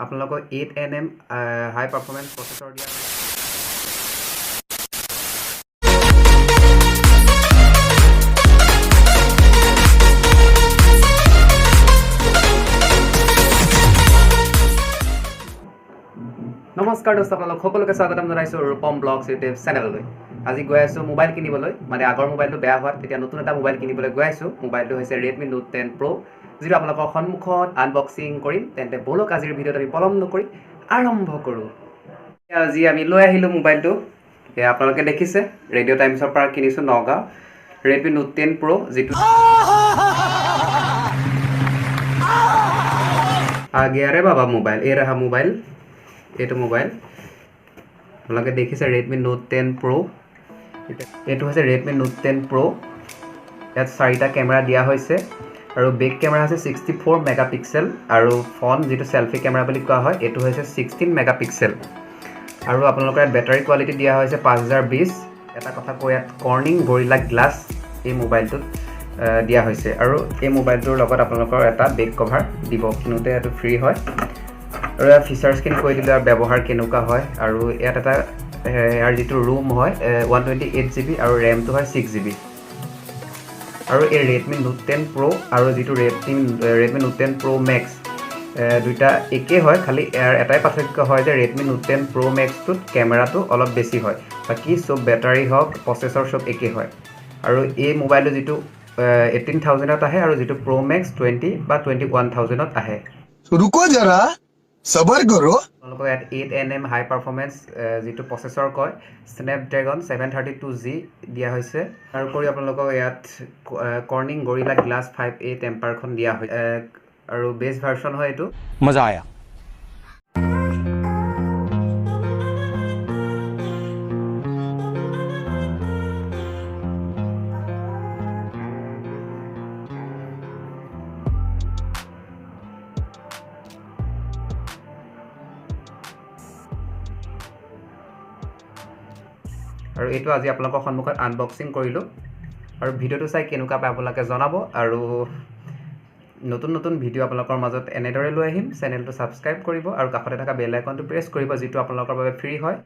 আপোনালোকক 8nm হাই performance processor দিয়া নমস্কাৰ দোস্ত আপোনালোক সকলোকে স্বাগতম জনাইছো ৰূপম ব্লগছ ইউটিউব চেনেললৈ আজি গৈ আছো মোবাইল কিনিবলৈ মানে আগৰ মোবাইলটো বেয়া হোৱাত তেতিয়া নতুন এটা মোবাইল কিনিবলৈ গৈ আছো মোবাইলটো হৈছে Redmi Note 10 Pro যিটো আপোনালোকৰ সন্মুখত আনবক্সিং কৰিম তেন্তে বলক আজিৰ ভিডিঅ'টো আমি পলম নকৰি আৰম্ভ কৰো আজি আমি লৈ আহিলো মোবাইলটো এ আপোনালোকে দেখিছে ৰেডিও টাইমছৰ পৰা কিনিছো নগাঁও Redmi Note 10 Pro যিটো आगे अरे बाबा मोबाइल ये रहा मोबाइल ये तो मोबाइल আপোনালোকে দেখিছে Redmi Note 10 Pro এটো হৈছে Redmi Note 10 Pro ইয়াত চাৰিটা ক্যামেৰা দিয়া হৈছে আৰু বেক ক্যামেৰা আছে 64 মেগাপিক্সেল আৰু ফ্ৰন্ট যেটো সেলফি ক্যামেৰা বুলি কোৱা হয় এটো হৈছে 16 মেগাপিক্সেল আৰু আপোনালোকৰ ইয়াত বেটাৰী কোৱালিটি দিয়া হৈছে 5020 এটা কথা কৈ ইয়াত কৰ্নিং গৰিলা গ্লাছ এই মোবাইলটো দিয়া হৈছে আৰু এই মোবাইলটোৰ লগত আপোনালোকৰ এটা বেক কভাৰ দিব কিনোতে এটো ফ্ৰী হয় আৰু এই ফিচাৰছ কিন কৈ দিলে ব্যৱহাৰ কেনেকুৱা হয় আৰু ইয়াত এটা ইয়াৰ যেটো ৰুম হয় 128GB আৰু RAM টো হয় 6GB আৰু এই Redmi Note 10 Pro আৰু যেটো Redmi Note 10 Pro Max দুইটা একে হয় খালি ইয়াৰ এটাই পাৰ্থক্য হয় যে Redmi Note 10 Pro Max টোত ক্যামেৰাটো অলপ বেছি হয় বাকি সব বেটাৰী হক প্ৰচেছৰ সব একে হয় আৰু এই মোবাইলটো যেটো 18000 ত আহে আৰু যেটো Pro Max 20 বা 21000 ত আহে रुको जरा सबर करो আপোনালোকক ইয়াত 8nm হাই পাৰফৰ্মেন্স যেটো প্ৰচেছৰ কয় Snapdragon 732G দিয়া হৈছে আৰু কৰি আপোনালোকক ইয়াত কৰ্নিং গৰিলা গ্লাছ 5A টেম্পাৰখন দিয়া হয় আৰু বেছ ভাৰ্চন হয় এটো मजा आया আৰু এটো আজি আপোনালোকৰ সন্মুখত আনবক্সিং কৰিলো আৰু ভিডিওটো চাই কেনেকুৱা পায় আপোনালোকে জনাব আৰু নতুন নতুন ভিডিও আপোনালোকৰ মাজত এনেদৰে লৈ আহিম চেনেলটো সাবস্ক্ৰাইব কৰিব আৰু কাষতে থকা বেল আইকনটো প্ৰেছ কৰিব যেটো আপোনালোকৰ বাবে ফ্ৰী হয়